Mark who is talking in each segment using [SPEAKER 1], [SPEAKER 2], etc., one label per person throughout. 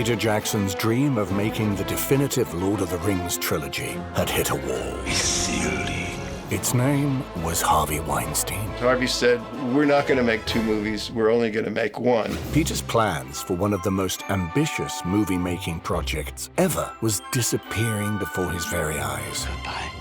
[SPEAKER 1] Peter Jackson's dream of making the definitive Lord of the Rings trilogy had hit a wall. Its name was Harvey Weinstein.
[SPEAKER 2] Harvey said, we're not going to make 2 movies, we're only going to make 1.
[SPEAKER 1] Peter's plans for one of the most ambitious movie-making projects ever was disappearing before his very eyes. Goodbye.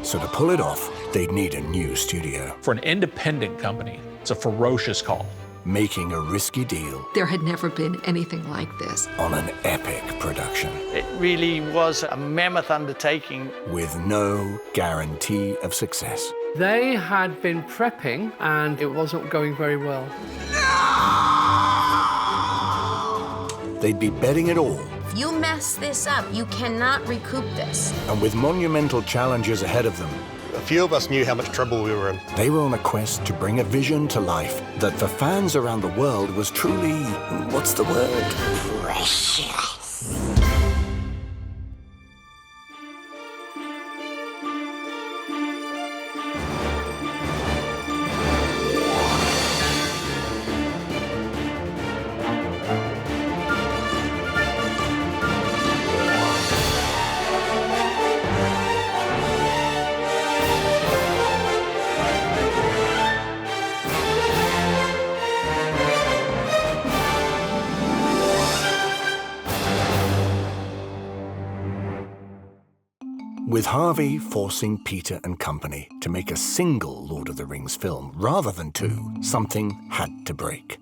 [SPEAKER 1] So to pull it off, they'd need a new studio.
[SPEAKER 3] For an independent company, it's a ferocious call.
[SPEAKER 1] Making a risky deal.
[SPEAKER 4] There had never been anything like this.
[SPEAKER 1] On an epic production.
[SPEAKER 5] It really was a mammoth undertaking.
[SPEAKER 1] With no guarantee of success.
[SPEAKER 6] They had been prepping, and it wasn't going very well.
[SPEAKER 1] They'd be betting it all.
[SPEAKER 7] If you mess this up, you cannot recoup this.
[SPEAKER 1] And with monumental challenges ahead of them,
[SPEAKER 8] a few of us knew how much trouble we were in.
[SPEAKER 1] They were on a quest to bring a vision to life that for fans around the world was truly, what's the word? Precious. With Harvey forcing Peter and company to make a single Lord of the Rings film rather than 2, something had to break.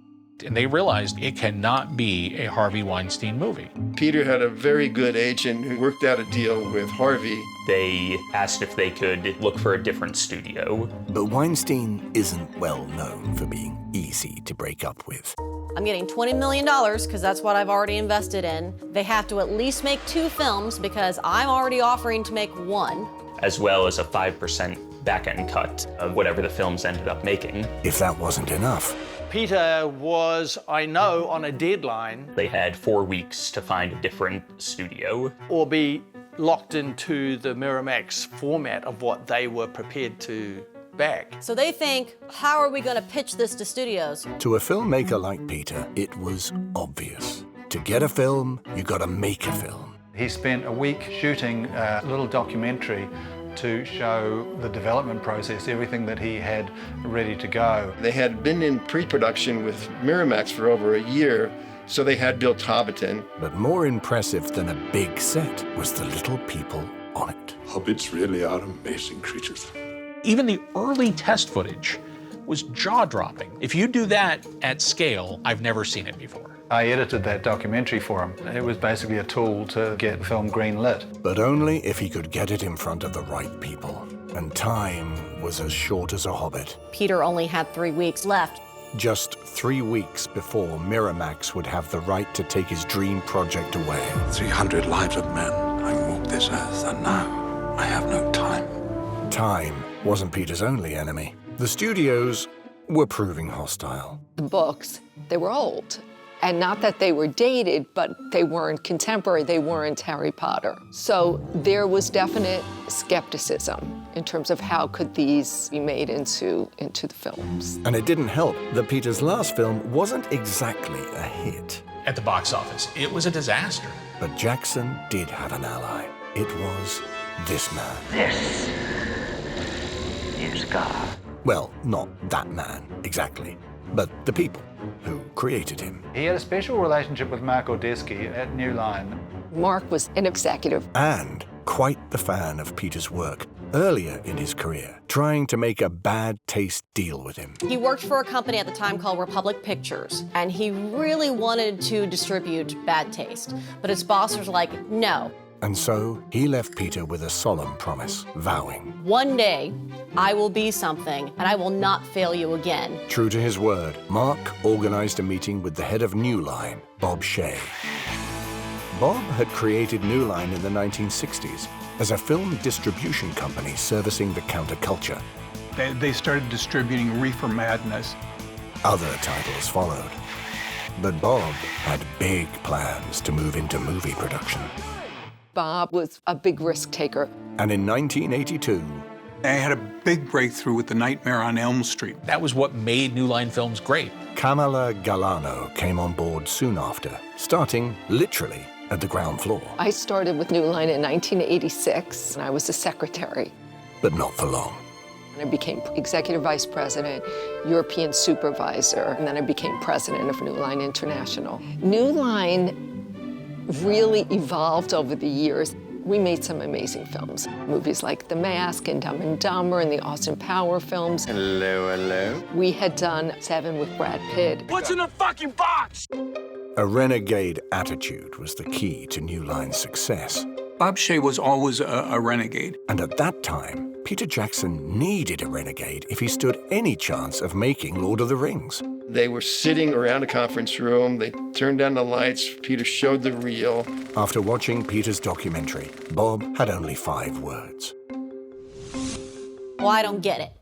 [SPEAKER 3] And they realized it cannot be a Harvey Weinstein movie.
[SPEAKER 2] Peter had a very good agent who worked out a deal with Harvey.
[SPEAKER 9] They asked if they could look for a different studio.
[SPEAKER 1] But Weinstein isn't well known for being easy to break up with.
[SPEAKER 10] I'm getting $20 million because that's what I've already invested in. They have to at least make 2 films because I'm already offering to make 1.
[SPEAKER 9] As well as a 5% back-end cut of whatever the films ended up making.
[SPEAKER 1] If that wasn't enough.
[SPEAKER 5] Peter was, I know, on a deadline.
[SPEAKER 9] They had 4 weeks to find a different studio.
[SPEAKER 5] Or be locked into the Miramax format of what they were prepared to back.
[SPEAKER 10] So they think, how are we going to pitch this to studios?
[SPEAKER 1] To a filmmaker like Peter, it was obvious. To get a film, you got to make a film.
[SPEAKER 11] He spent a week shooting a little documentary to show the development process, everything that he had ready to go.
[SPEAKER 2] They had been in pre-production with Miramax for over a year, so they had built Hobbiton.
[SPEAKER 1] But more impressive than a big set was the little people on it.
[SPEAKER 12] Hobbits really are amazing creatures.
[SPEAKER 3] Even the early test footage was jaw-dropping. If you do that at scale, I've never seen it before.
[SPEAKER 11] I edited that documentary for him. It was basically a tool to get the film green-lit.
[SPEAKER 1] But only if he could get it in front of the right people. And time was as short as a hobbit.
[SPEAKER 10] Peter only had 3 weeks left.
[SPEAKER 1] Just 3 weeks before Miramax would have the right to take his dream project away.
[SPEAKER 12] 300 lives of men I walk this earth, and now I have no time.
[SPEAKER 1] Time wasn't Peter's only enemy. The studios were proving hostile.
[SPEAKER 4] The books, they were old. And not that they were dated, but they weren't contemporary, they weren't Harry Potter. So there was definite skepticism in terms of how could these be made into the films.
[SPEAKER 1] And it didn't help that Peter's last film wasn't exactly a hit.
[SPEAKER 3] At the box office, it was a disaster.
[SPEAKER 1] But Jackson did have an ally. It was this man.
[SPEAKER 13] This is God.
[SPEAKER 1] Well, not that man, exactly, but the people who created him.
[SPEAKER 11] He had a special relationship with Mark Ordesky at New Line.
[SPEAKER 4] Mark was an executive.
[SPEAKER 1] And quite the fan of Peter's work earlier in his career, trying to make a bad taste deal with him.
[SPEAKER 10] He worked for a company at the time called Republic Pictures, and he really wanted to distribute Bad Taste. But his boss was like, no.
[SPEAKER 1] And so he left Peter with a solemn promise, vowing,
[SPEAKER 10] one day, I will be something, and I will not fail you again.
[SPEAKER 1] True to his word, Mark organized a meeting with the head of New Line, Bob Shaye. Bob had created New Line in the 1960s as a film distribution company servicing the counterculture.
[SPEAKER 14] They started distributing Reefer Madness.
[SPEAKER 1] Other titles followed. But Bob had big plans to move into movie production.
[SPEAKER 4] Bob was a big risk taker.
[SPEAKER 1] And in 1982,
[SPEAKER 14] They had a big breakthrough with The Nightmare on Elm Street.
[SPEAKER 3] That was what made New Line Films great.
[SPEAKER 1] Kamala Galano came on board soon after, starting literally at the ground floor.
[SPEAKER 4] I started with New Line in 1986, and I was the secretary.
[SPEAKER 1] But not for long.
[SPEAKER 4] I became executive vice president, European supervisor, and then I became president of New Line International. New Line really evolved over the years. We made some amazing films. Movies like The Mask and Dumb and Dumber and the Austin Power films.
[SPEAKER 2] Hello, hello.
[SPEAKER 4] We had done 7 with Brad Pitt.
[SPEAKER 15] What's in the fucking box?
[SPEAKER 1] A renegade attitude was the key to New Line's success.
[SPEAKER 14] Bob Shaye was always a renegade.
[SPEAKER 1] And at that time, Peter Jackson needed a renegade if he stood any chance of making Lord of the Rings.
[SPEAKER 2] They were sitting around a conference room. They turned down the lights. Peter showed the reel.
[SPEAKER 1] After watching Peter's documentary, Bob had only 5 words.
[SPEAKER 10] Well, I don't get it.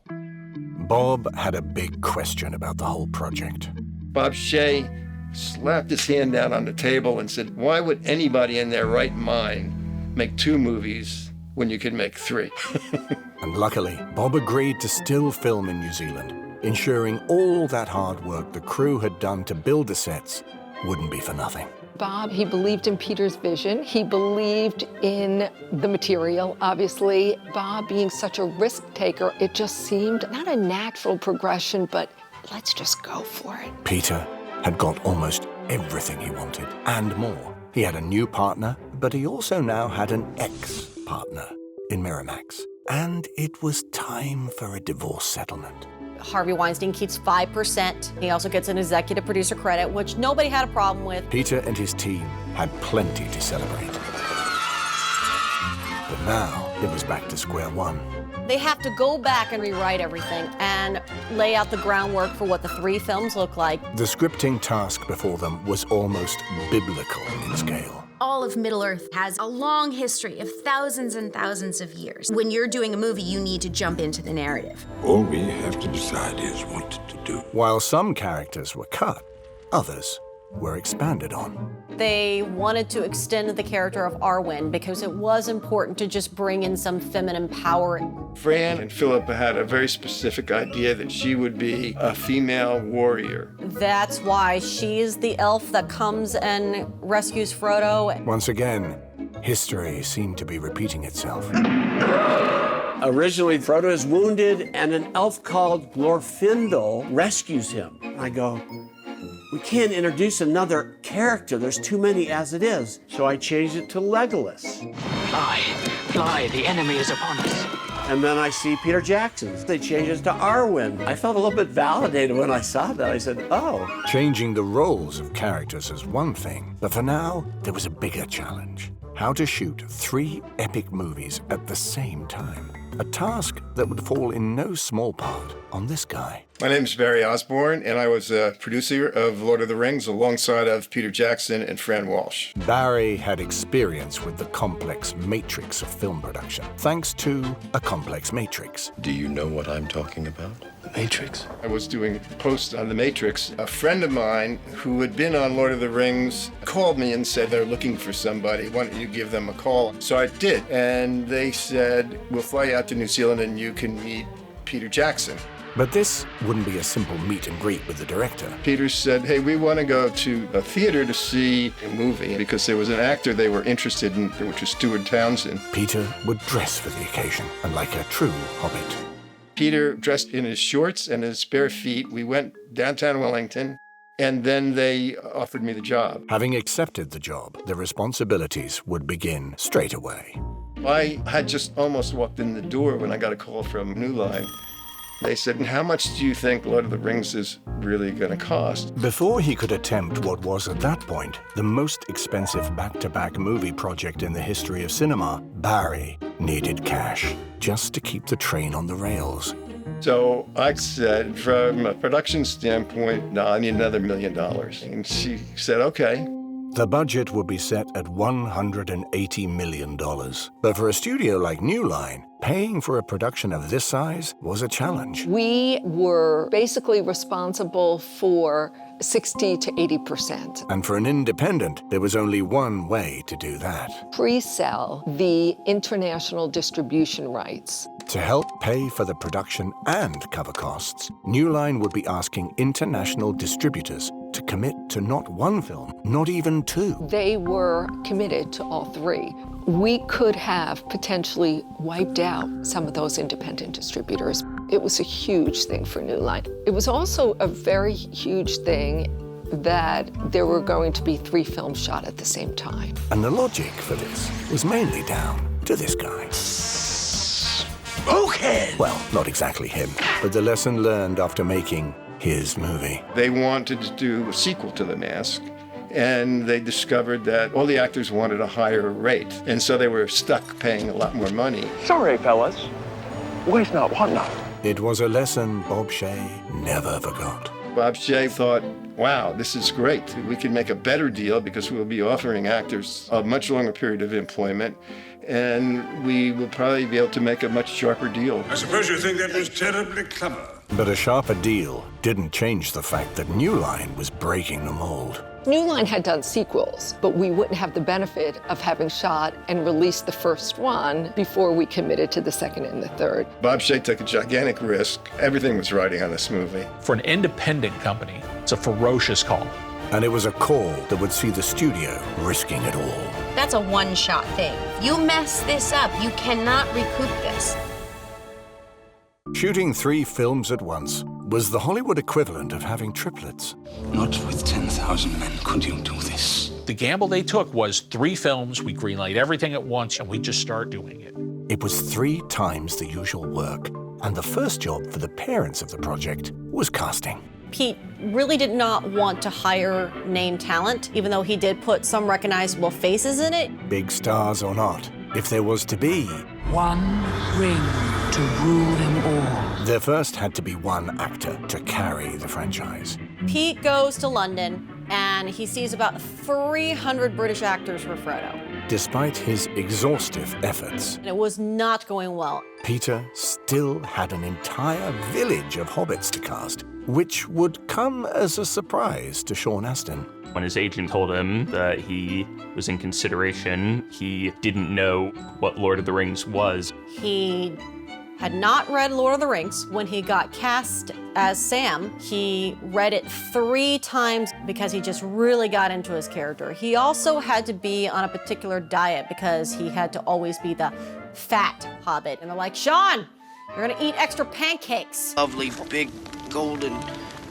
[SPEAKER 1] Bob had a big question about the whole project.
[SPEAKER 2] Bob Shaye slapped his hand down on the table and said, why would anybody in their right mind make 2 movies when you could make 3?
[SPEAKER 1] And luckily, Bob agreed to still film in New Zealand, ensuring all that hard work the crew had done to build the sets wouldn't be for nothing.
[SPEAKER 4] Bob, he believed in Peter's vision. He believed in the material, obviously. Bob being such a risk taker, it just seemed not a natural progression, but let's just go for it.
[SPEAKER 1] Peter had got almost everything he wanted and more. He had a new partner, but he also now had an ex-partner in Miramax. And it was time for a divorce settlement.
[SPEAKER 10] Harvey Weinstein keeps 5%. He also gets an executive producer credit, which nobody had a problem with.
[SPEAKER 1] Peter and his team had plenty to celebrate. But now it was back to square one.
[SPEAKER 10] They have to go back and rewrite everything and lay out the groundwork for what the 3 films look like.
[SPEAKER 1] The scripting task before them was almost biblical in scale.
[SPEAKER 7] All of Middle-earth has a long history of thousands and thousands of years. When you're doing a movie, you need to jump into the narrative.
[SPEAKER 12] All we have to decide is what to do.
[SPEAKER 1] While some characters were cut, others were expanded on.
[SPEAKER 10] They wanted to extend the character of Arwen because it was important to just bring in some feminine power.
[SPEAKER 2] Fran and Philip had a very specific idea that she would be a female warrior.
[SPEAKER 10] That's why she's the elf that comes and rescues Frodo.
[SPEAKER 1] Once again, history seemed to be repeating itself.
[SPEAKER 15] Originally, Frodo is wounded, and an elf called Glorfindel rescues him. I go, we can't introduce another character. There's too many as it is. So I changed it to Legolas.
[SPEAKER 13] Fly, the enemy is upon us.
[SPEAKER 15] And then I see Peter Jackson's. They changed it to Arwen. I felt a little bit validated when I saw that. I said, oh.
[SPEAKER 1] Changing the roles of characters is one thing, but for now, there was a bigger challenge. How to shoot 3 epic movies at the same time. A task that would fall in no small part on this guy.
[SPEAKER 2] My name is Barry Osborne, and I was a producer of Lord of the Rings alongside of Peter Jackson and Fran Walsh.
[SPEAKER 1] Barry had experience with the complex matrix of film production, thanks to a complex matrix.
[SPEAKER 12] Do you know what I'm talking about?
[SPEAKER 2] Matrix? I was doing posts on The Matrix. A friend of mine who had been on Lord of the Rings called me and said they're looking for somebody. Why don't you give them a call? So I did, and they said, we'll fly you out to New Zealand and you can meet Peter Jackson.
[SPEAKER 1] But this wouldn't be a simple meet and greet with the director.
[SPEAKER 2] Peter said, hey, we want to go to a theater to see a movie because there was an actor they were interested in, which was Stuart Townsend.
[SPEAKER 1] Peter would dress for the occasion, and like a true hobbit.
[SPEAKER 2] Peter dressed in his shorts and his bare feet. We went downtown Wellington, and then they offered me the job.
[SPEAKER 1] Having accepted the job, the responsibilities would begin straight away.
[SPEAKER 2] I had just almost walked in the door when I got a call from New Line. They said, how much do you think Lord of the Rings is really going to cost?
[SPEAKER 1] Before he could attempt what was at that point the most expensive back-to-back movie project in the history of cinema, Barry needed cash just to keep the train on the rails.
[SPEAKER 2] So I said, from a production standpoint, no, I need another $1 million. And she said, okay.
[SPEAKER 1] The budget would be set at $180 million. But for a studio like New Line, paying for a production of this size was a challenge.
[SPEAKER 4] We were basically responsible for 60 to 80%.
[SPEAKER 1] And for an independent, there was only one way to do that.
[SPEAKER 4] Pre-sell the international distribution rights.
[SPEAKER 1] To help pay for the production and cover costs, New Line would be asking international distributors to commit to not one film, not even two.
[SPEAKER 4] They were committed to all three. We could have potentially wiped out some of those independent distributors. It was a huge thing for New Line. It was also a very huge thing that there were going to be 3 films shot at the same time.
[SPEAKER 1] And the logic for this was mainly down to this guy.
[SPEAKER 2] Okay.
[SPEAKER 1] Well, not exactly him, but the lesson learned after making his movie.
[SPEAKER 2] They wanted to do a sequel to The Mask, and they discovered that all the actors wanted a higher rate, and so they were stuck paying a lot more money.
[SPEAKER 16] Sorry, fellas. Waste not, want not.
[SPEAKER 1] It was a lesson Bob Shaye never forgot.
[SPEAKER 2] Bob Shaye thought, wow, this is great. We can make a better deal because we'll be offering actors a much longer period of employment, and we will probably be able to make a much sharper deal.
[SPEAKER 12] I suppose you think that was terribly clever.
[SPEAKER 1] But a sharper deal didn't change the fact that New Line was breaking the mold.
[SPEAKER 4] New Line had done sequels, but we wouldn't have the benefit of having shot and released the first one before we committed to the second and the third.
[SPEAKER 2] Bob Shaye took a gigantic risk. Everything was riding on this movie.
[SPEAKER 3] For an independent company, it's a ferocious call.
[SPEAKER 1] And it was a call that would see the studio risking it all.
[SPEAKER 7] That's a one-shot thing. You mess this up, you cannot recoup this.
[SPEAKER 1] Shooting 3 films at once was the Hollywood equivalent of having triplets.
[SPEAKER 12] Not with 10,000 men could you do this.
[SPEAKER 3] The gamble they took was 3 films, we greenlight everything at once, and we just start doing it.
[SPEAKER 1] It was 3 times the usual work, and the first job for the parents of the project was casting.
[SPEAKER 10] Pete really did not want to hire name talent, even though he did put some recognizable faces in it.
[SPEAKER 1] Big stars or not, if there was to be
[SPEAKER 13] one ring to rule them all,
[SPEAKER 1] there first had to be one actor to carry the franchise.
[SPEAKER 10] Pete goes to London and he sees about 300 British actors for Frodo.
[SPEAKER 1] Despite his exhaustive efforts,
[SPEAKER 10] And it was not going well.
[SPEAKER 1] Peter still had an entire village of hobbits to cast, which would come as a surprise to Sean Astin.
[SPEAKER 9] When his agent told him that he was in consideration, he didn't know what Lord of the Rings was.
[SPEAKER 10] He had not read Lord of the Rings. When he got cast as Sam, he read it 3 times because he just really got into his character. He also had to be on a particular diet because he had to always be the fat hobbit. And they're like, Sean, you're gonna eat extra pancakes.
[SPEAKER 17] Lovely big golden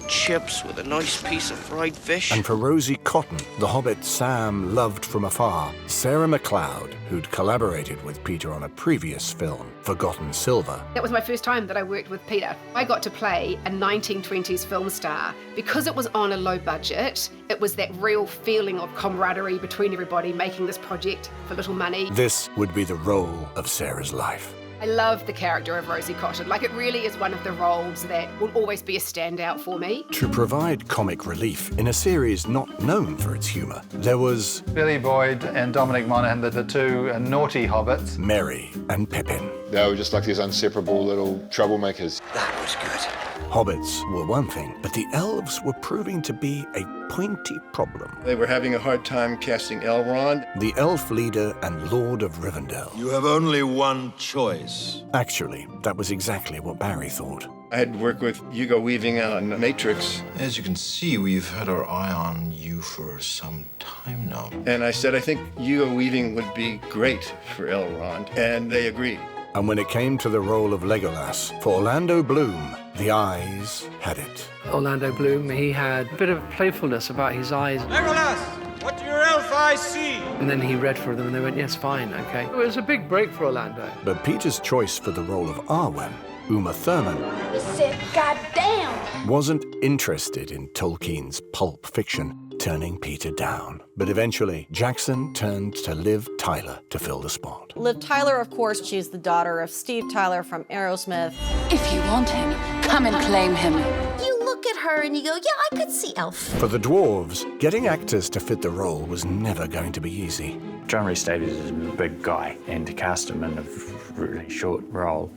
[SPEAKER 17] chips with a nice piece of fried fish.
[SPEAKER 1] And for Rosie Cotton, the hobbit Sam loved from afar, Sarah McLeod, who'd collaborated with Peter on a previous film, Forgotten Silver.
[SPEAKER 18] That was my first time that I worked with Peter. I got to play a 1920s film star. Because it was on a low budget, it was that real feeling of camaraderie between everybody making this project for little money.
[SPEAKER 1] This would be the role of Sarah's life.
[SPEAKER 18] I love the character of Rosie Cotton. Like, it really is one of the roles that will always be a standout for me.
[SPEAKER 1] To provide comic relief in a series not known for its humor, there was
[SPEAKER 11] Billy Boyd and Dominic Monaghan, the 2 naughty hobbits.
[SPEAKER 1] Merry and Pippin.
[SPEAKER 19] They were just like these inseparable little troublemakers.
[SPEAKER 17] That was good.
[SPEAKER 1] Hobbits were one thing, but the elves were proving to be a pointy problem.
[SPEAKER 2] They were having a hard time casting Elrond.
[SPEAKER 1] The elf leader and Lord of Rivendell.
[SPEAKER 12] You have only one choice.
[SPEAKER 1] Actually, that was exactly what Barry thought.
[SPEAKER 2] I had worked with Hugo Weaving on Matrix.
[SPEAKER 12] As you can see, we've had our eye on you for some time now.
[SPEAKER 2] And I said, I think Hugo Weaving would be great for Elrond. And they agreed.
[SPEAKER 1] And when it came to the role of Legolas, for Orlando Bloom, the eyes had it.
[SPEAKER 6] Orlando Bloom, he had a bit of playfulness about his eyes.
[SPEAKER 20] Legolas, what do your elf eyes see?
[SPEAKER 6] And then he read for them and they went, yes, fine, okay. It was a big break for Orlando.
[SPEAKER 1] But Peter's choice for the role of Arwen, Uma Thurman,
[SPEAKER 21] He said, goddamn!
[SPEAKER 1] wasn't interested in Tolkien's pulp fiction, turning Peter down. But eventually, Jackson turned to Liv Tyler to fill the spot.
[SPEAKER 10] Liv Tyler, of course, she's the daughter of Steve Tyler from Aerosmith.
[SPEAKER 22] If you want him, come and claim him.
[SPEAKER 7] You look look at her and you go, yeah, I could see elf.
[SPEAKER 1] For the dwarves, getting actors to fit the role was never going to be easy.
[SPEAKER 8] John Rhys Davies is a big guy, and to cast him in a really short role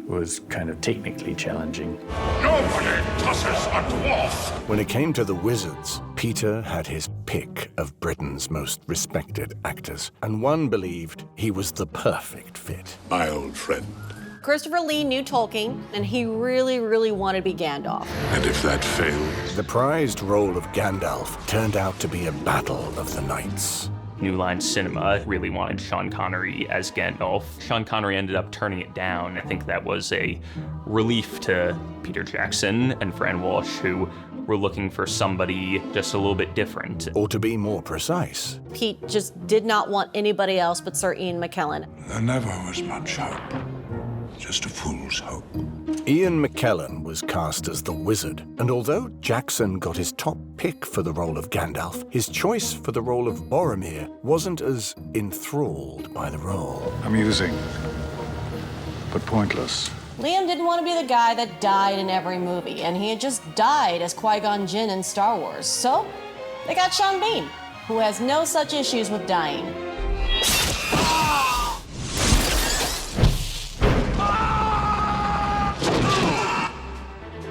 [SPEAKER 8] was kind of technically challenging.
[SPEAKER 12] Nobody tosses a dwarf!
[SPEAKER 1] When it came to the wizards, Peter had his pick of Britain's most respected actors, and one believed he was the perfect fit.
[SPEAKER 12] My old friend.
[SPEAKER 10] Christopher Lee knew Tolkien, and he really, really wanted to be Gandalf.
[SPEAKER 12] And if that fails?
[SPEAKER 1] The prized role of Gandalf turned out to be a battle of the knights.
[SPEAKER 9] New Line Cinema really wanted Sean Connery as Gandalf. Sean Connery ended up turning it down. I think that was a relief to Peter Jackson and Fran Walsh, who were looking for somebody just a little bit different.
[SPEAKER 1] Or to be more precise,
[SPEAKER 10] Pete just did not want anybody else but Sir Ian McKellen.
[SPEAKER 12] There never was much hope. Just a fool's hope.
[SPEAKER 1] Ian McKellen was cast as the wizard, and although Jackson got his top pick for the role of Gandalf, his choice for the role of Boromir wasn't as enthralled by the role.
[SPEAKER 11] Amusing, but pointless.
[SPEAKER 10] Liam didn't want to be the guy that died in every movie, and he had just died as Qui-Gon Jinn in Star Wars. So they got Sean Bean, who has no such issues with dying.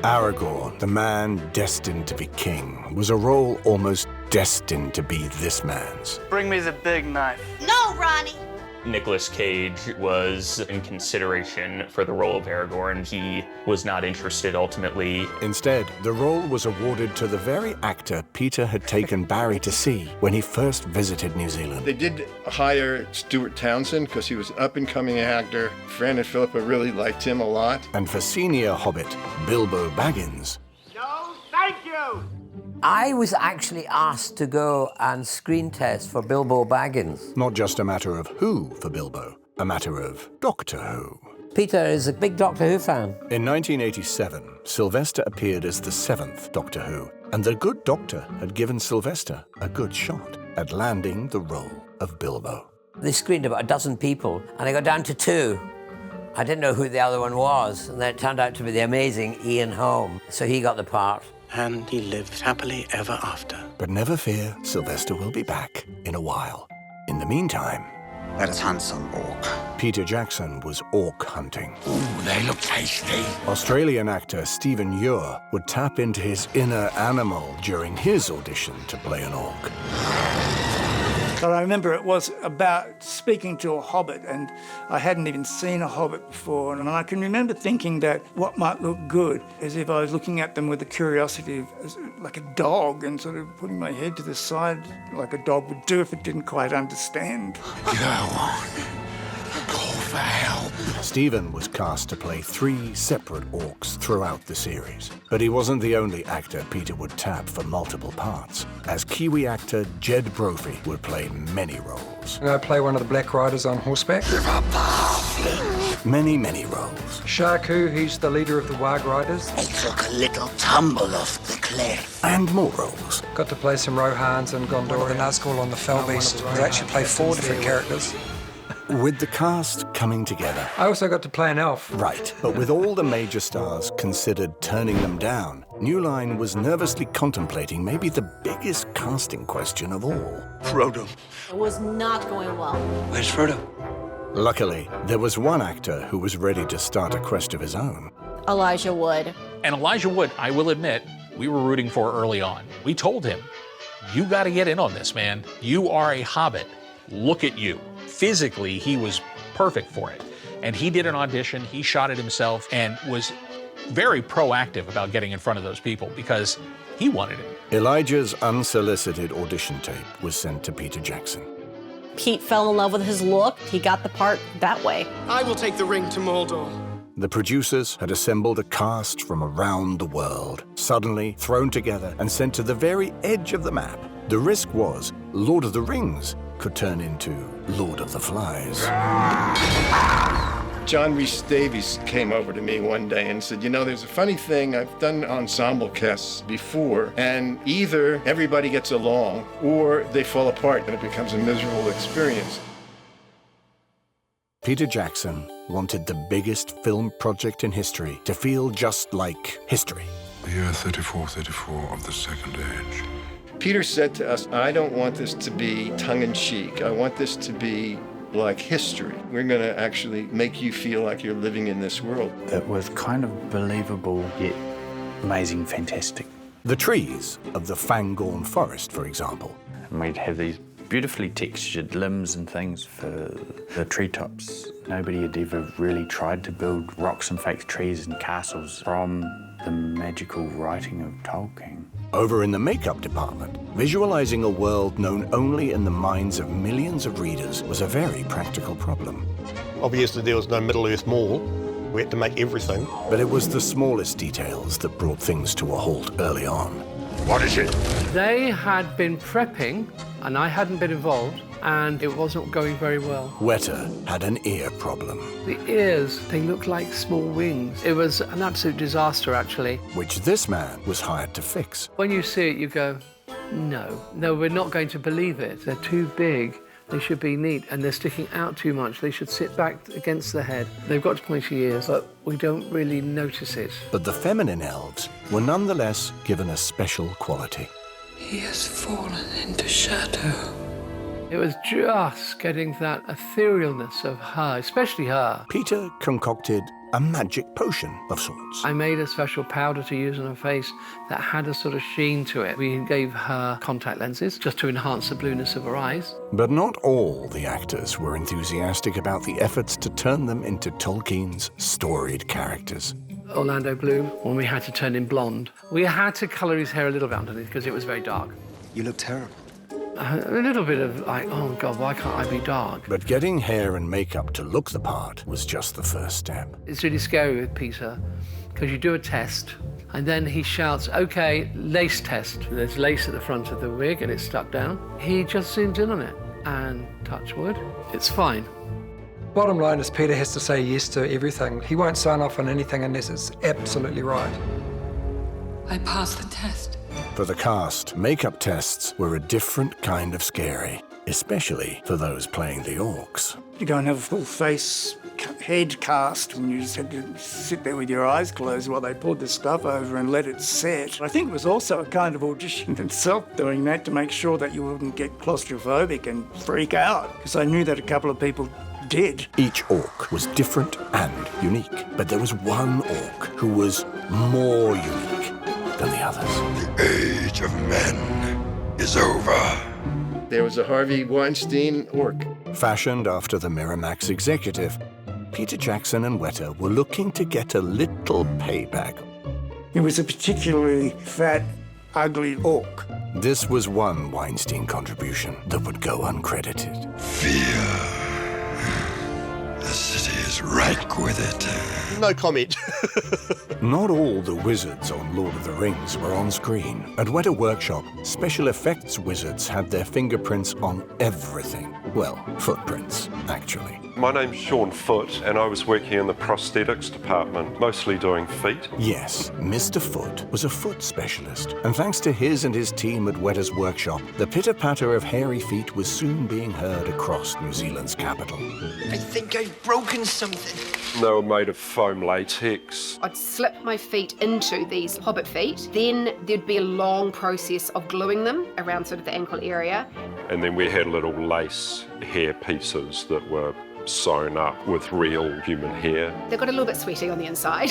[SPEAKER 1] Aragorn, the man destined to be king, was a role almost destined to be this man's.
[SPEAKER 22] Bring me the big knife.
[SPEAKER 7] No, Ronnie.
[SPEAKER 9] Nicolas Cage was in consideration for the role of Aragorn. He was not interested ultimately.
[SPEAKER 1] Instead, the role was awarded to the very actor Peter had taken Barry to see when he first visited New Zealand.
[SPEAKER 2] They did hire Stuart Townsend because he was an up-and-coming actor. Fran and Philippa really liked him a lot.
[SPEAKER 1] And for senior hobbit Bilbo Baggins,
[SPEAKER 20] No, thank you!
[SPEAKER 23] I was actually asked to go and screen test for Bilbo Baggins.
[SPEAKER 1] not just a matter of who for Bilbo, a matter of Doctor Who.
[SPEAKER 23] Peter is a big Doctor Who fan.
[SPEAKER 1] In 1987, Sylvester appeared as the 7th Doctor Who, and the good doctor had given Sylvester a good shot at landing the role of Bilbo.
[SPEAKER 23] They screened about a dozen people, and I got down to 2. I didn't know who the other one was, and then it turned out to be the amazing Ian Holm, so he got the part.
[SPEAKER 17] And he lived happily ever after.
[SPEAKER 1] But never fear, Sylvester will be back in a while. In the meantime,
[SPEAKER 12] Let us hunt some orc.
[SPEAKER 1] Peter Jackson was orc hunting.
[SPEAKER 12] Ooh, they look tasty.
[SPEAKER 1] Australian actor Stephen Ure would tap into his inner animal during his audition to play an orc.
[SPEAKER 24] But I remember it was about speaking to a hobbit, and I hadn't even seen a hobbit before. And I can remember thinking that what might look good is if I was looking at them with the curiosity of, like a dog, and sort of putting my head to the side like a dog would do if it didn't quite understand.
[SPEAKER 12] Go on. Call for help.
[SPEAKER 1] Stephen was cast to play 3 separate orcs throughout the series. But he wasn't the only actor Peter would tap for multiple parts, as Kiwi actor Jed Brophy would play many roles.
[SPEAKER 25] I play one of the Black Riders on horseback.
[SPEAKER 1] Many, many roles.
[SPEAKER 25] Shaku, he's the leader of the Warg Riders.
[SPEAKER 12] They took a little tumble off the cliff.
[SPEAKER 1] And more roles.
[SPEAKER 25] Got to play some Rohans and Gondor. The Nazgul on the Fellbeast. I actually play 4 different characters.
[SPEAKER 1] With the cast coming together.
[SPEAKER 25] I also got to play an elf.
[SPEAKER 1] Right, but with all the major stars considered turning them down, New Line was nervously contemplating maybe the biggest casting question of all.
[SPEAKER 12] Frodo.
[SPEAKER 10] It was not going well.
[SPEAKER 12] Where's Frodo?
[SPEAKER 1] Luckily, there was one actor who was ready to start a quest of his own.
[SPEAKER 10] Elijah Wood.
[SPEAKER 3] And Elijah Wood, I will admit, we were rooting for early on. We told him, you got to get in on this, man. You are a hobbit. Look at you. Physically, he was perfect for it. And he did an audition, he shot it himself, and was very proactive about getting in front of those people because he wanted it.
[SPEAKER 1] Elijah's unsolicited audition tape was sent to Peter Jackson.
[SPEAKER 10] Pete fell in love with his look. He got the part that way.
[SPEAKER 20] I will take the ring to Mordor.
[SPEAKER 1] The producers had assembled a cast from around the world, suddenly thrown together and sent to the very edge of the map. The risk was Lord of the Rings could turn into Lord of the Flies.
[SPEAKER 2] John Rhys Davies came over to me one day and said, you know, there's a funny thing, I've done ensemble casts before, and either everybody gets along or they fall apart and it becomes a miserable experience.
[SPEAKER 1] Peter Jackson wanted the biggest film project in history to feel just like history.
[SPEAKER 12] The year 3434 of the Second Age.
[SPEAKER 2] Peter said to us, I don't want this to be tongue-in-cheek. I want this to be like history. We're going to actually make you feel like you're living in this world.
[SPEAKER 8] It was kind of believable, yet amazing, fantastic.
[SPEAKER 1] The trees of the Fangorn forest, for example.
[SPEAKER 8] And we'd have these beautifully textured limbs and things for the treetops. Nobody had ever really tried to build rocks and fake trees and castles from the magical writing of Tolkien.
[SPEAKER 1] Over in the makeup department, visualizing a world known only in the minds of millions of readers was a very practical problem.
[SPEAKER 5] Obviously, there was no Middle-earth Mall. We had to make everything.
[SPEAKER 1] But it was the smallest details that brought things to a halt early on.
[SPEAKER 5] What is it?
[SPEAKER 6] They had been prepping, and I hadn't been involved, and it wasn't going very well.
[SPEAKER 1] Weta had an ear problem.
[SPEAKER 6] The ears, they looked like small wings. It was an absolute disaster, actually.
[SPEAKER 1] Which this man was hired to fix.
[SPEAKER 6] When you see it, you go, no, we're not going to believe it. They're too big. They should be neat, and they're sticking out too much. They should sit back against the head. They've got pointy ears, but we don't really notice it.
[SPEAKER 1] But the feminine elves were nonetheless given a special quality.
[SPEAKER 21] He has fallen into shadow.
[SPEAKER 6] It was just getting that etherealness of her, especially her.
[SPEAKER 1] Peter concocted a magic potion of sorts.
[SPEAKER 6] I made a special powder to use on her face that had a sort of sheen to it. We gave her contact lenses just to enhance the blueness of her eyes.
[SPEAKER 1] But not all the actors were enthusiastic about the efforts to turn them into Tolkien's storied characters.
[SPEAKER 6] Orlando Bloom, when we had to turn him blonde, we had to colour his hair a little bit underneath because it was very dark.
[SPEAKER 5] You look terrible.
[SPEAKER 6] A little bit of like, oh God, why can't I be dark?
[SPEAKER 1] But getting hair and makeup to look the part was just the first step.
[SPEAKER 6] It's really scary with Peter because you do a test and then he shouts, okay, lace test. There's lace at the front of the wig and it's stuck down. He just zooms in on it and touch wood, it's fine.
[SPEAKER 25] Bottom line is Peter has to say yes to everything. He won't sign off on anything unless it's absolutely right.
[SPEAKER 21] I passed the test.
[SPEAKER 1] For the cast, makeup tests were a different kind of scary, especially for those playing the orcs.
[SPEAKER 24] You don't have a full face head cast when you just had to sit there with your eyes closed while they poured the stuff over and let it set. I think it was also a kind of audition itself doing that to make sure that you wouldn't get claustrophobic and freak out, because I knew that a couple of people did.
[SPEAKER 1] Each orc was different and unique, but there was one orc who was more unique than the others.
[SPEAKER 12] The age of men is over.
[SPEAKER 2] There was a Harvey Weinstein orc.
[SPEAKER 1] Fashioned after the Miramax executive, Peter Jackson and Weta were looking to get a little payback.
[SPEAKER 24] He was a particularly fat, ugly orc.
[SPEAKER 1] This was one Weinstein contribution that would go uncredited.
[SPEAKER 12] Fear. The city is rank with it.
[SPEAKER 5] No comment.
[SPEAKER 1] Not all the wizards on Lord of the Rings were on screen. At Weta Workshop, special effects wizards had their fingerprints on everything. Well, footprints, actually.
[SPEAKER 14] My name's Sean Foote, and I was working in the prosthetics department, mostly doing feet.
[SPEAKER 1] Yes, Mr. Foote was a foot specialist, and thanks to his and his team at Weta's Workshop, the pitter-patter of hairy feet was soon being heard across New Zealand's capital.
[SPEAKER 17] I think I've broken something.
[SPEAKER 14] They were made of foam latex.
[SPEAKER 18] I'd slip my feet into these hobbit feet. Then there'd be a long process of gluing them around sort of the ankle area.
[SPEAKER 14] And then we had little lace hair pieces that were sewn up with real human hair.
[SPEAKER 18] They got a little bit sweaty on the inside.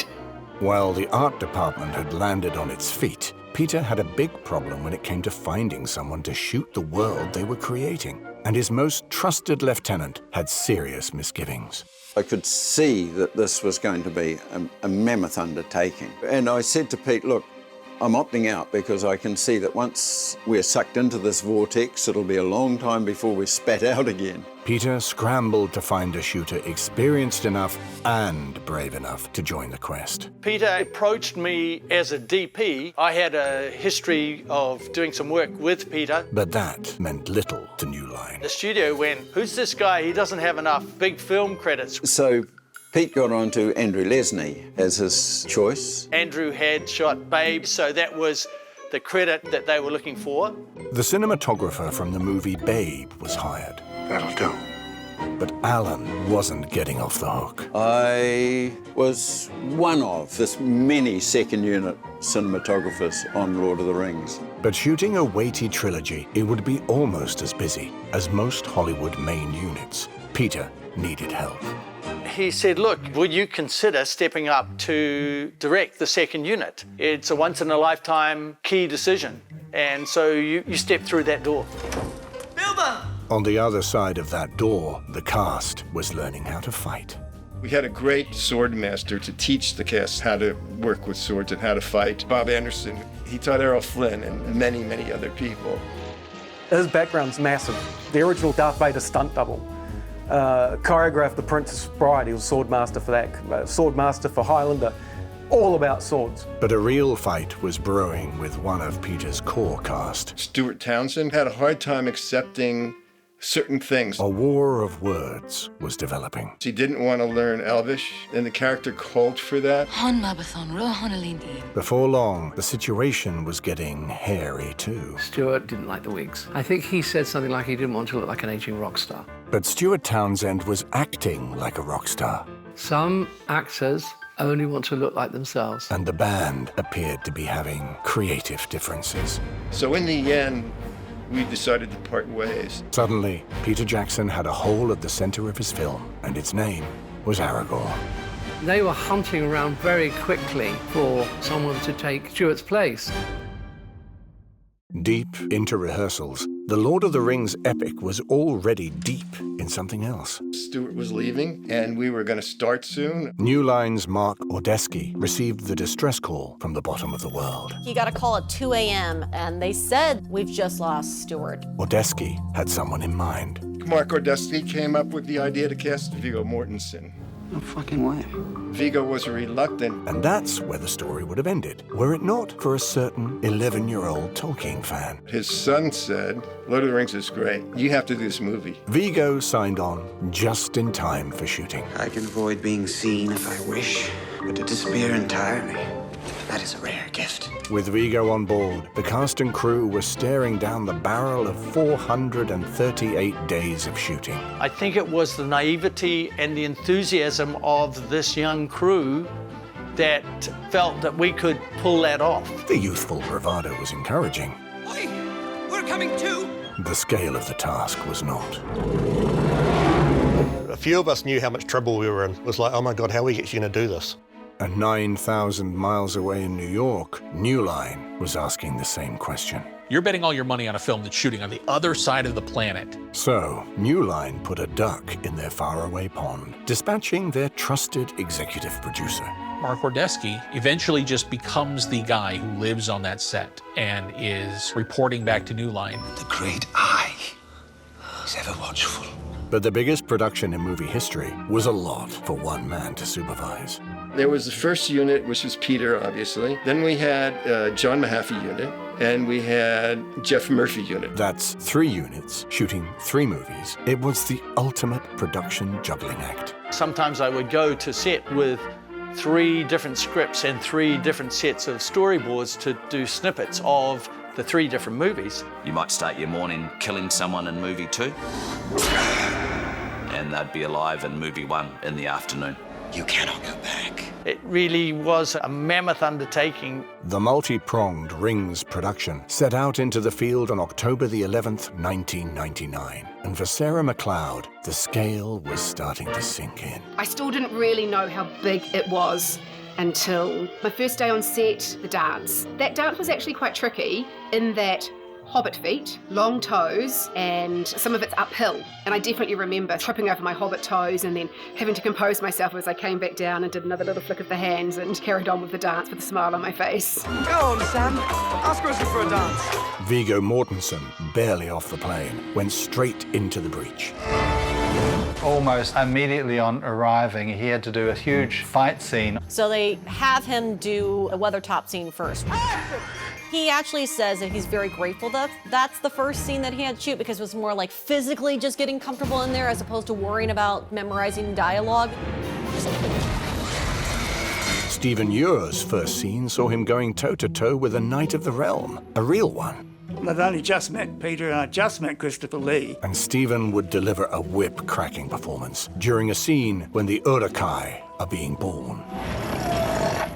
[SPEAKER 1] While the art department had landed on its feet, Peter had a big problem when it came to finding someone to shoot the world they were creating. And his most trusted lieutenant had serious misgivings.
[SPEAKER 15] I could see that this was going to be a mammoth undertaking. And I said to Pete, look, I'm opting out because I can see that once we're sucked into this vortex, it'll be a long time before we're spat out again.
[SPEAKER 1] Peter scrambled to find a shooter experienced enough and brave enough to join the quest.
[SPEAKER 16] Peter approached me as a DP. I had a history of doing some work with Peter.
[SPEAKER 1] But that meant little to New Line.
[SPEAKER 16] The studio went, who's this guy? He doesn't have enough big film credits.
[SPEAKER 15] So Pete got on to Andrew Lesney as his choice.
[SPEAKER 16] Andrew had shot Babe, so that was the credit that they were looking for.
[SPEAKER 1] The cinematographer from the movie Babe was hired.
[SPEAKER 12] That'll do.
[SPEAKER 1] But Alan wasn't getting off the hook.
[SPEAKER 15] I was one of this many second unit cinematographers on Lord of the Rings.
[SPEAKER 1] But shooting a weighty trilogy, it would be almost as busy as most Hollywood main units. Peter needed help.
[SPEAKER 16] He said, look, would you consider stepping up to direct the second unit? It's a once-in-a-lifetime key decision. And so you step through that door.
[SPEAKER 1] On the other side of that door, the cast was learning how to fight.
[SPEAKER 2] We had a great sword master to teach the cast how to work with swords and how to fight. Bob Anderson, he taught Errol Flynn and many, many other people.
[SPEAKER 4] His background's massive. The original Darth Vader stunt double. Choreographed The Princess Bride, he was sword master for that. Sword master for Highlander. All about swords.
[SPEAKER 1] But a real fight was brewing with one of Peter's core cast.
[SPEAKER 2] Stuart Townsend had a hard time accepting certain things.
[SPEAKER 1] A war of words was developing.
[SPEAKER 2] He didn't want to learn Elvish, and the character called for that.
[SPEAKER 1] Before long, the situation was getting hairy too.
[SPEAKER 6] Stuart didn't like the wigs. I think he said something like he didn't want to look like an aging rock star.
[SPEAKER 1] But Stuart Townsend was acting like a rock star.
[SPEAKER 6] Some actors only want to look like themselves.
[SPEAKER 1] And the band appeared to be having creative differences.
[SPEAKER 2] So in the end, we decided to part ways.
[SPEAKER 1] Suddenly, Peter Jackson had a hole at the center of his film, and its name was Aragorn.
[SPEAKER 6] They were hunting around very quickly for someone to take Stuart's place.
[SPEAKER 1] Deep into rehearsals, the Lord of the Rings epic was already deep in something else.
[SPEAKER 2] Stuart was leaving, and we were going to start soon.
[SPEAKER 1] New Line's Mark Ordesky received the distress call from the bottom of the world.
[SPEAKER 10] He got a call at 2 a.m. and they said, we've just lost Stuart.
[SPEAKER 1] Ordesky had someone in mind.
[SPEAKER 2] Mark Ordesky came up with the idea to cast Viggo Mortensen.
[SPEAKER 12] No fucking way.
[SPEAKER 2] Viggo was reluctant.
[SPEAKER 1] And that's where the story would have ended, were it not for a certain 11-year-old Tolkien fan.
[SPEAKER 2] His son said, Lord of the Rings is great. You have to do this movie.
[SPEAKER 1] Viggo signed on just in time for shooting.
[SPEAKER 12] I can avoid being seen if I wish, but to disappear entirely, that is a rare gift.
[SPEAKER 1] With Viggo on board, the cast and crew were staring down the barrel of 438 days of shooting.
[SPEAKER 16] I think it was the naivety and the enthusiasm of this young crew that felt that we could pull that off.
[SPEAKER 1] The youthful bravado was encouraging.
[SPEAKER 20] Oi, we're coming too.
[SPEAKER 1] The scale of the task was not.
[SPEAKER 5] A few of us knew how much trouble we were in. It was like, oh my God, how are we actually going to do this?
[SPEAKER 1] And 9,000 miles away in New York, New Line was asking the same question.
[SPEAKER 3] You're betting all your money on a film that's shooting on the other side of the planet.
[SPEAKER 1] So, New Line put a duck in their faraway pond, dispatching their trusted executive producer.
[SPEAKER 3] Mark Ordesky eventually just becomes the guy who lives on that set and is reporting back to New Line.
[SPEAKER 12] The great eye is ever watchful.
[SPEAKER 1] But the biggest production in movie history was a lot for one man to supervise.
[SPEAKER 2] There was the first unit, which was Peter, obviously. Then we had John Mahaffey unit, and we had Jeff Murphy unit.
[SPEAKER 1] That's 3 units, shooting 3 movies. It was the ultimate production juggling act.
[SPEAKER 16] Sometimes I would go to set with 3 different scripts and 3 different sets of storyboards to do snippets of the 3 different movies.
[SPEAKER 11] You might start your morning killing someone in movie 2, and they'd be alive in movie 1 in the afternoon.
[SPEAKER 12] You cannot go back.
[SPEAKER 16] It really was a mammoth undertaking.
[SPEAKER 1] The multi-pronged Rings production set out into the field on October the 11th, 1999. And for Sarah McLeod, the scale was starting to sink in.
[SPEAKER 18] I still didn't really know how big it was until my first day on set, the dance. That dance was actually quite tricky in that hobbit feet, long toes, and some of it's uphill. And I definitely remember tripping over my hobbit toes and then having to compose myself as I came back down and did another little flick of the hands and carried on with the dance with a smile on my face.
[SPEAKER 20] Go on, Sam. Ask Rosie for a dance.
[SPEAKER 1] Viggo Mortensen, barely off the plane, went straight into the breach.
[SPEAKER 13] Almost immediately on arriving, he had to do a huge fight scene.
[SPEAKER 10] So they have him do a Weathertop scene first. He actually says that he's very grateful that that's the first scene that he had to shoot because it was more like physically just getting comfortable in there as opposed to worrying about memorizing dialogue.
[SPEAKER 1] Stephen Ure's first scene saw him going toe-to-toe with a Knight of the Realm, a real one.
[SPEAKER 24] I'd only just met Peter and I just met Christopher Lee.
[SPEAKER 1] And Stephen would deliver a whip-cracking performance during a scene when the Uruk-hai are being born.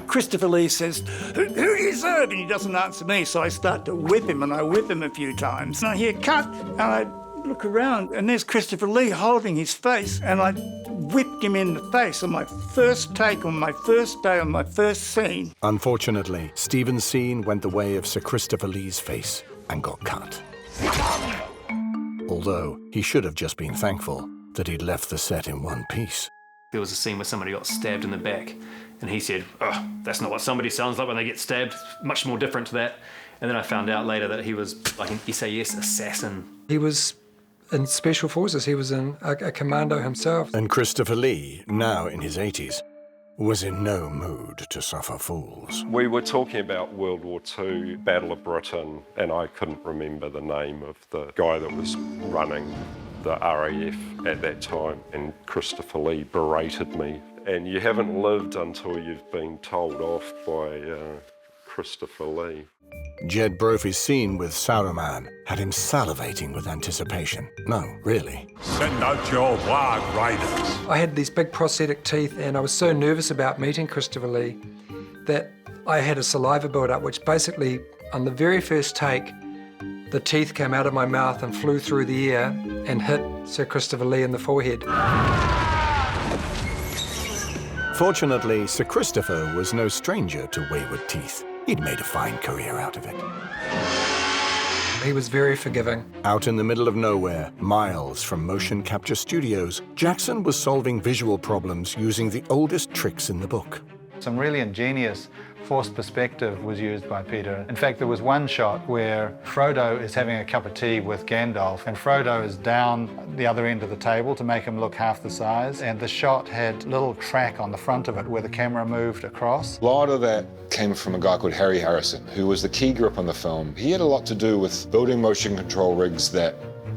[SPEAKER 24] Christopher Lee says, who do you serve? And he doesn't answer me, so I start to whip him, and I whip him a few times. And I hear cut, and I look around, and there's Christopher Lee holding his face, and I whipped him in the face on my first take, on my first day, on my first scene.
[SPEAKER 1] Unfortunately, Stephen's scene went the way of Sir Christopher Lee's face and got cut. Although he should have just been thankful that he'd left the set in one piece.
[SPEAKER 7] There was a scene where somebody got stabbed in the back, and he said, "Oh, that's not what somebody sounds like when they get stabbed. Much more different to that." And then I found out later that he was like an SAS assassin.
[SPEAKER 25] He was in Special Forces. He was a commando himself.
[SPEAKER 1] And Christopher Lee, now in his 80s, was in no mood to suffer fools.
[SPEAKER 14] We were talking about World War II, Battle of Britain, and I couldn't remember the name of the guy that was running the RAF at that time, and Christopher Lee berated me. And you haven't lived until you've been told off by Christopher Lee.
[SPEAKER 1] Jed Brophy's scene with Saruman had him salivating with anticipation. No, really.
[SPEAKER 9] Send out your warg riders.
[SPEAKER 25] I had these big prosthetic teeth, and I was so nervous about meeting Christopher Lee that I had a saliva build-up, which basically, on the very first take, the teeth came out of my mouth and flew through the air and hit Sir Christopher Lee in the forehead.
[SPEAKER 1] Fortunately, Sir Christopher was no stranger to wayward teeth. He'd made a fine career out of it.
[SPEAKER 25] He was very forgiving.
[SPEAKER 1] Out in the middle of nowhere, miles from motion capture studios, Jackson was solving visual problems using the oldest tricks in the book.
[SPEAKER 13] Some really ingenious forced perspective was used by Peter. In fact, there was one shot where Frodo is having a cup of tea with Gandalf, and Frodo is down the other end of the table to make him look half the size, and the shot had a little track on the front of it where the camera moved across.
[SPEAKER 19] A lot of that came from a guy called Harry Harrison, who was the key grip on the film. He had a lot to do with building motion control rigs that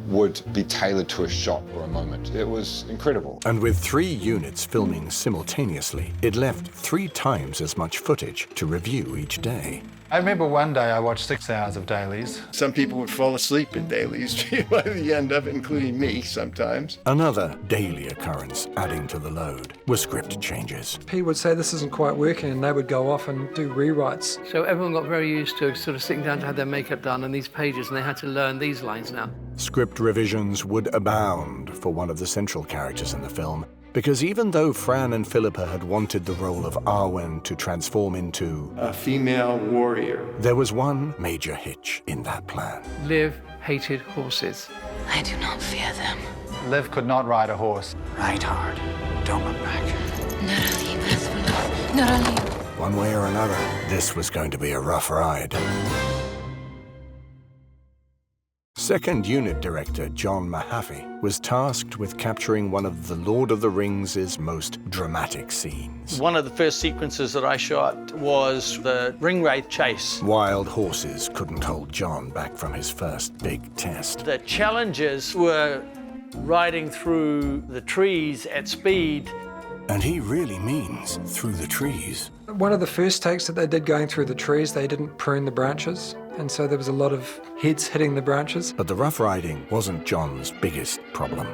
[SPEAKER 19] would be tailored to a shot or a moment. It was incredible.
[SPEAKER 1] And with 3 units filming simultaneously, it left 3 times as much footage to review each day.
[SPEAKER 13] I remember one day I watched 6 hours of dailies.
[SPEAKER 2] Some people would fall asleep in dailies by the end of it, including me sometimes.
[SPEAKER 1] Another daily occurrence adding to the load were script changes.
[SPEAKER 25] Pete would say this isn't quite working, and they would go off and do rewrites.
[SPEAKER 6] So everyone got very used to sort of sitting down to have their makeup done on these pages, and they had to learn these lines now.
[SPEAKER 1] Script revisions would abound for one of the central characters in the film, because even though Fran and Philippa had wanted the role of Arwen to transform into
[SPEAKER 2] a female warrior,
[SPEAKER 1] there was one major hitch in that plan.
[SPEAKER 6] Liv hated horses.
[SPEAKER 21] I do not fear them.
[SPEAKER 13] Liv could not ride a horse.
[SPEAKER 12] Ride hard. Don't look back.
[SPEAKER 1] One way or another, this was going to be a rough ride. Second Unit Director John Mahaffey was tasked with capturing one of the Lord of the Rings' most dramatic scenes.
[SPEAKER 16] One of the first sequences that I shot was the ring wraith chase.
[SPEAKER 1] Wild horses couldn't hold John back from his first big test.
[SPEAKER 16] The challenges were riding through the trees at speed.
[SPEAKER 1] And he really means through the trees.
[SPEAKER 25] One of the first takes that they did going through the trees, they didn't prune the branches, and so there was a lot of heads hitting the branches.
[SPEAKER 1] But the rough riding wasn't John's biggest problem.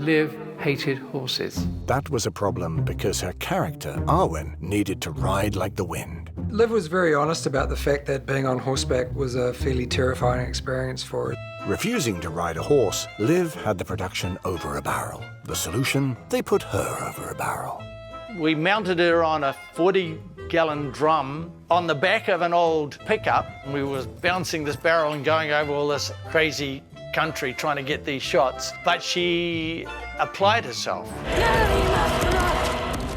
[SPEAKER 6] Liv hated horses.
[SPEAKER 1] That was a problem because her character, Arwen, needed to ride like the wind.
[SPEAKER 25] Liv was very honest about the fact that being on horseback was a fairly terrifying experience for her.
[SPEAKER 1] Refusing to ride a horse, Liv had the production over a barrel. The solution? They put her over a barrel.
[SPEAKER 16] We mounted her on a 40-gallon drum on the back of an old pickup. We were bouncing this barrel and going over all this crazy country trying to get these shots, but she applied herself.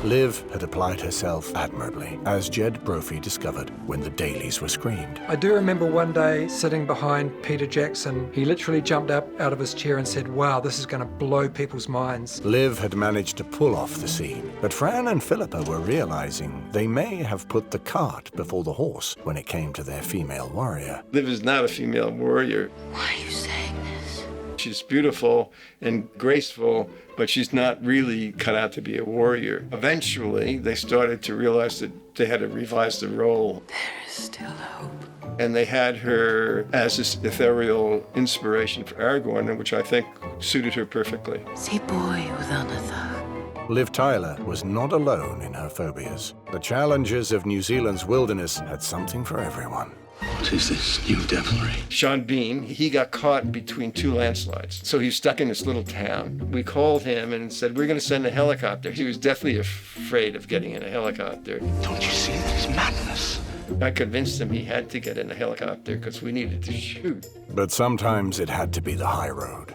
[SPEAKER 1] Liv had applied herself admirably, as Jed Brophy discovered when the dailies were screened.
[SPEAKER 25] I do remember one day sitting behind Peter Jackson. He literally jumped up out of his chair and said, "Wow, this is going to blow people's minds."
[SPEAKER 1] Liv had managed to pull off the scene, but Fran and Philippa were realizing they may have put the cart before the horse when it came to their female warrior.
[SPEAKER 2] Liv is not a female warrior.
[SPEAKER 21] Why are you saying this?
[SPEAKER 2] She's beautiful and graceful, but she's not really cut out to be a warrior. Eventually, they started to realize that they had to revise the role.
[SPEAKER 21] There is still hope.
[SPEAKER 2] And they had her as this ethereal inspiration for Aragorn, which I think suited her perfectly.
[SPEAKER 21] See boy with Unearthed.
[SPEAKER 1] Liv Tyler was not alone in her phobias. The challenges of New Zealand's wilderness had something for everyone.
[SPEAKER 12] What is this new devilry?
[SPEAKER 2] Sean Bean, he got caught between two landslides. So he's stuck in this little town. We called him and said, we're going to send a helicopter. He was deathly afraid of getting in a helicopter.
[SPEAKER 12] Don't you see this madness?
[SPEAKER 2] I convinced him he had to get in a helicopter because we needed to shoot.
[SPEAKER 1] But sometimes it had to be the high road.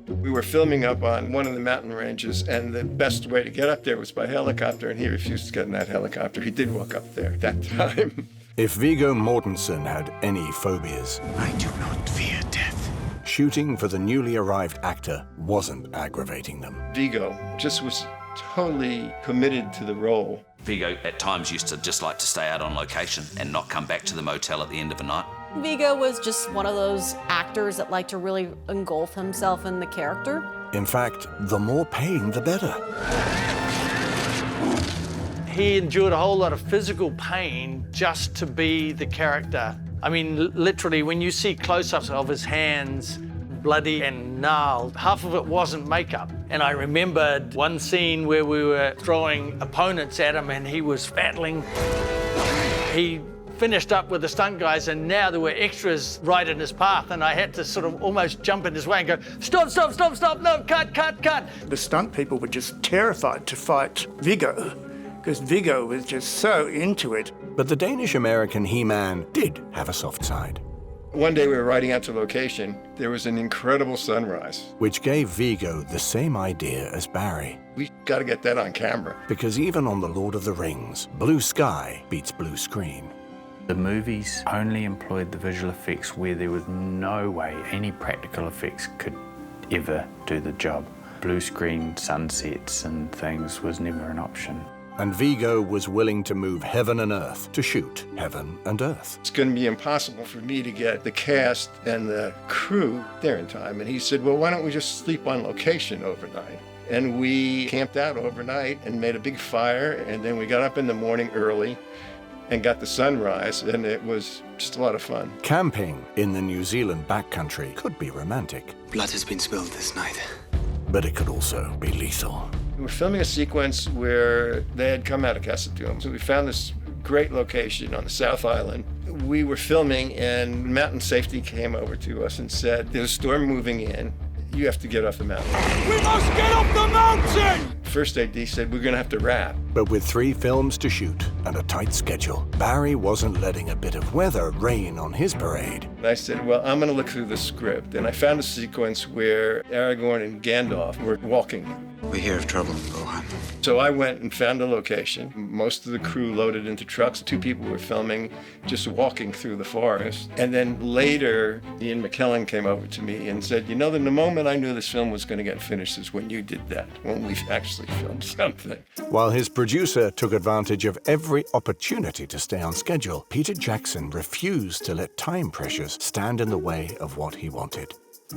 [SPEAKER 2] We were filming up on one of the mountain ranges, and the best way to get up there was by helicopter, and he refused to get in that helicopter. He did walk up there at that time.
[SPEAKER 1] If Viggo Mortensen had any phobias,
[SPEAKER 12] I do not fear death.
[SPEAKER 1] Shooting for the newly arrived actor wasn't aggravating them.
[SPEAKER 2] Viggo just was totally committed to the role.
[SPEAKER 11] Viggo at times used to just like to stay out on location and not come back to the motel at the end of a night.
[SPEAKER 10] Viggo was just one of those actors that liked to really engulf himself in the character.
[SPEAKER 1] In fact, the more pain, the better.
[SPEAKER 16] He endured a whole lot of physical pain just to be the character. I mean, literally, when you see close-ups of his hands, bloody and gnarled, half of it wasn't makeup. And I remembered one scene where we were throwing opponents at him and he was battling. He finished up with the stunt guys, and now there were extras right in his path, and I had to sort of almost jump in his way and go, stop, stop, stop, stop, no, cut, cut, cut.
[SPEAKER 24] The stunt people were just terrified to fight Viggo, because Viggo was just so into it.
[SPEAKER 1] But the Danish-American He-Man did have a soft side.
[SPEAKER 2] One day we were riding out to location. There was an incredible sunrise.
[SPEAKER 1] Which gave Viggo the same idea as Barry.
[SPEAKER 2] We got to get that on camera.
[SPEAKER 1] Because even on The Lord of the Rings, blue sky beats blue screen.
[SPEAKER 8] The movies only employed the visual effects where there was no way any practical effects could ever do the job. Blue screen sunsets and things was never an option.
[SPEAKER 1] And Viggo was willing to move heaven and earth to shoot heaven and earth.
[SPEAKER 2] It's going to be impossible for me to get the cast and the crew there in time. And he said, well, why don't we just sleep on location overnight? And we camped out overnight and made a big fire. And then we got up in the morning early and got the sunrise, and it was just a lot of fun.
[SPEAKER 1] Camping in the New Zealand backcountry could be romantic.
[SPEAKER 12] Blood has been spilled this night.
[SPEAKER 1] But it could also be lethal.
[SPEAKER 2] We were filming a sequence where they had come out of Casa Doom. So we found this great location on the South Island. We were filming, and Mountain Safety came over to us and said, there's a storm moving in. You have to get off the mountain.
[SPEAKER 20] We must get off the mountain!
[SPEAKER 2] First AD said, we're going to have to wrap.
[SPEAKER 1] But with 3 films to shoot and a tight schedule, Barry wasn't letting a bit of weather rain on his parade.
[SPEAKER 2] And I said, well, I'm going to look through the script. And I found a sequence where Aragorn and Gandalf were walking.
[SPEAKER 12] We hear of trouble, Rohan.
[SPEAKER 2] So I went and found a location. Most of the crew loaded into trucks. 2 people were filming, just walking through the forest. And then later, Ian McKellen came over to me and said, you know, the moment I knew this film was going to get finished is when you did that, when we actually filmed something.
[SPEAKER 1] While his producer took advantage of every opportunity to stay on schedule, Peter Jackson refused to let time pressures stand in the way of what he wanted.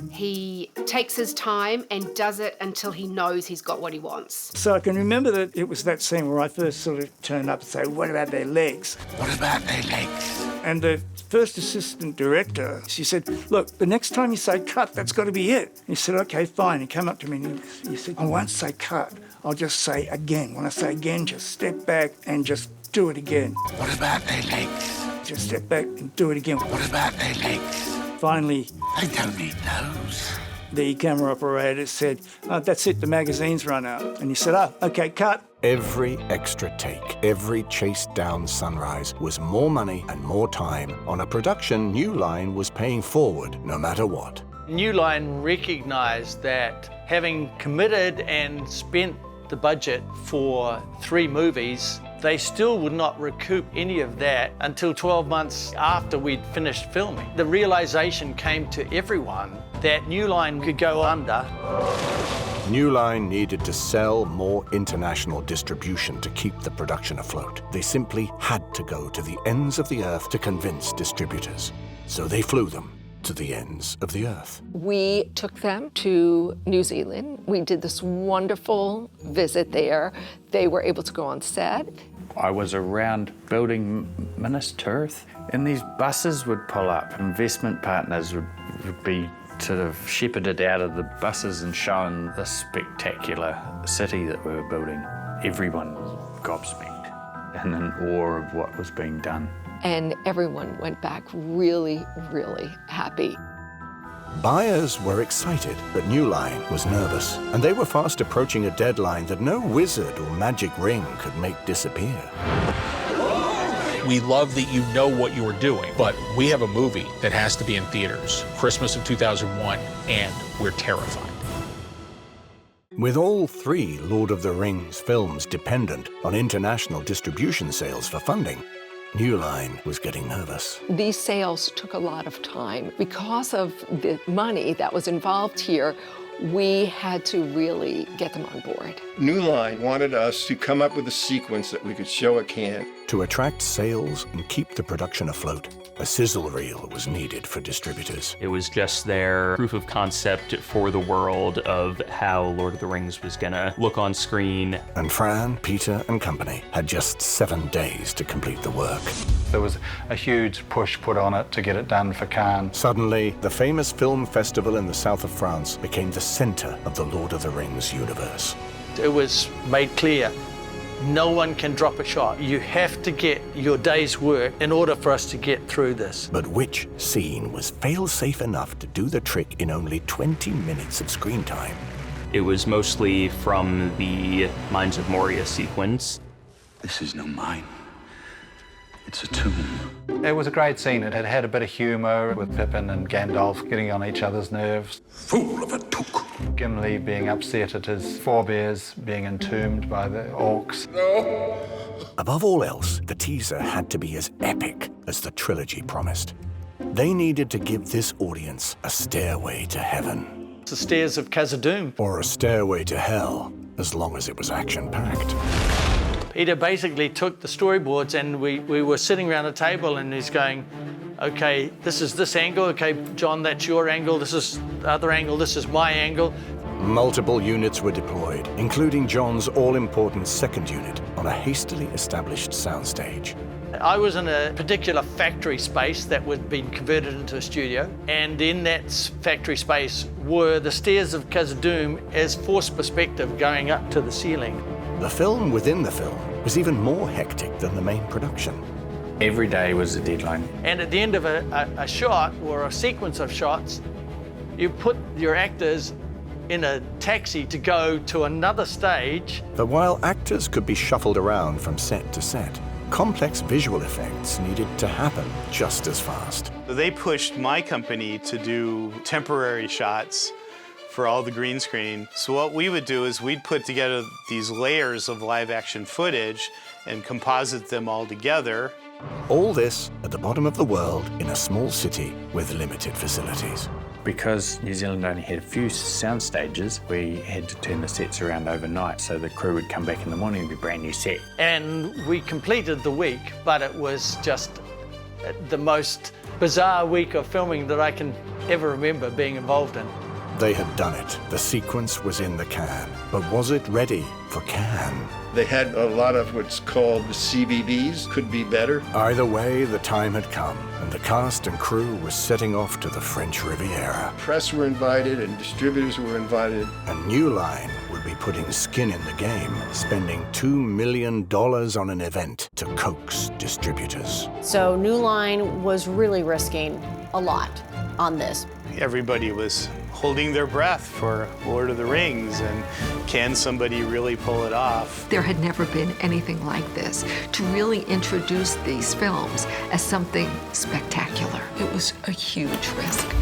[SPEAKER 18] He takes his time and does it until he knows he's got what he wants.
[SPEAKER 24] So I can remember that it was that scene where I first sort of turned up and say, what about their legs?
[SPEAKER 12] What about their legs?
[SPEAKER 24] And the first assistant director, she said, look, the next time you say cut, that's got to be it. And he said, okay, fine. He came up to me and he said, I won't say cut. I'll just say again. When I say again, just step back and just do it again.
[SPEAKER 12] What about their legs?
[SPEAKER 24] Just step back and do it again.
[SPEAKER 12] What about their legs?
[SPEAKER 24] Finally,
[SPEAKER 12] they don't need those.
[SPEAKER 24] The camera operator said, that's it, the magazine's run out. And he said, oh, okay, cut.
[SPEAKER 1] Every extra take, every chased down sunrise was more money and more time on a production New Line was paying forward no matter what.
[SPEAKER 16] New Line recognised that having committed and spent the budget for 3 movies, they still would not recoup any of that until 12 months after we'd finished filming. The realisation came to everyone that New Line could go under.
[SPEAKER 1] New Line needed to sell more international distribution to keep the production afloat. They simply had to go to the ends of the earth to convince distributors. So they flew them to the ends of the earth.
[SPEAKER 15] We took them to New Zealand. We did this wonderful visit there. They were able to go on set.
[SPEAKER 8] I was around building Minas Tirith, and these buses would pull up. Investment partners would be sort of shepherded out of the buses and shown this spectacular city that we were building. Everyone gobsmacked and in awe of what was being done.
[SPEAKER 15] And everyone went back really, really happy.
[SPEAKER 1] Buyers were excited, but New Line was nervous, and they were fast approaching a deadline that no wizard or magic ring could make disappear.
[SPEAKER 3] We love that you know what you are doing, but we have a movie that has to be in theaters, Christmas of 2001, and we're terrified.
[SPEAKER 1] With all 3 Lord of the Rings films dependent on international distribution sales for funding, New Line was getting nervous.
[SPEAKER 15] These sales took a lot of time. Because of the money that was involved here, we had to really get them on board.
[SPEAKER 2] New Line wanted us to come up with a sequence that we could show at Cannes.
[SPEAKER 1] To attract sales and keep the production afloat, a sizzle reel was needed for distributors.
[SPEAKER 4] It was just their proof of concept for the world of how Lord of the Rings was gonna look on screen.
[SPEAKER 1] And Fran, Peter, and company had just 7 days to complete the work.
[SPEAKER 13] There was a huge push put on it to get it done for Cannes.
[SPEAKER 1] Suddenly, the famous film festival in the south of France became the center of the Lord of the Rings universe.
[SPEAKER 16] It was made clear, no one can drop a shot. You have to get your day's work in order for us to get through this.
[SPEAKER 1] But which scene was fail-safe enough to do the trick in only 20 minutes of screen time?
[SPEAKER 4] It was mostly from the Mines of Moria sequence.
[SPEAKER 12] This is no mine. It's a tomb.
[SPEAKER 13] It was a great scene. It had had a bit of humour with Pippin and Gandalf getting on each other's nerves.
[SPEAKER 9] Fool of a took.
[SPEAKER 13] Gimli being upset at his forebears being entombed by the orcs.
[SPEAKER 2] No.
[SPEAKER 1] Above all else, the teaser had to be as epic as the trilogy promised. They needed to give this audience a stairway to heaven.
[SPEAKER 16] The stairs of Khazad-dûm.
[SPEAKER 1] Or a stairway to hell, as long as it was action-packed.
[SPEAKER 16] Peter basically took the storyboards and we were sitting around a table and he's going, okay, this is this angle, okay, John, that's your angle, this is the other angle, this is my angle.
[SPEAKER 1] Multiple units were deployed, including John's all-important second unit on a hastily established soundstage.
[SPEAKER 16] I was in a particular factory space that would be converted into a studio, and in that factory space were the stairs of Khazad-dûm as forced perspective going up to the ceiling.
[SPEAKER 1] The film within the film was even more hectic than the main production.
[SPEAKER 8] Every day was a deadline.
[SPEAKER 16] And at the end of a shot or a sequence of shots, you put your actors in a taxi to go to another stage.
[SPEAKER 1] But while actors could be shuffled around from set to set, complex visual effects needed to happen just as fast.
[SPEAKER 5] They pushed my company to do temporary shots for all the green screen. So what we would do is we'd put together these layers of live action footage and composite them all together.
[SPEAKER 1] All this at the bottom of the world in a small city with limited facilities.
[SPEAKER 8] Because New Zealand only had a few sound stages, we had to turn the sets around overnight, so the crew would come back in the morning and be a brand new set.
[SPEAKER 16] And we completed the week, but it was just the most bizarre week of filming that I can ever remember being involved in.
[SPEAKER 1] They had done it. The sequence was in the can. But was it ready for Cannes?
[SPEAKER 2] They had a lot of what's called the CBBs, could be better.
[SPEAKER 1] Either way, the time had come, and the cast and crew were setting off to the French Riviera.
[SPEAKER 2] Press were invited and distributors were invited.
[SPEAKER 1] And New Line would be putting skin in the game, spending $2 million on an event to coax distributors.
[SPEAKER 10] So New Line was really risking a lot on this.
[SPEAKER 5] Everybody was holding their breath for Lord of the Rings, and can somebody really pull it off?
[SPEAKER 15] There had never been anything like this, to really introduce these films as something spectacular. It was a huge risk.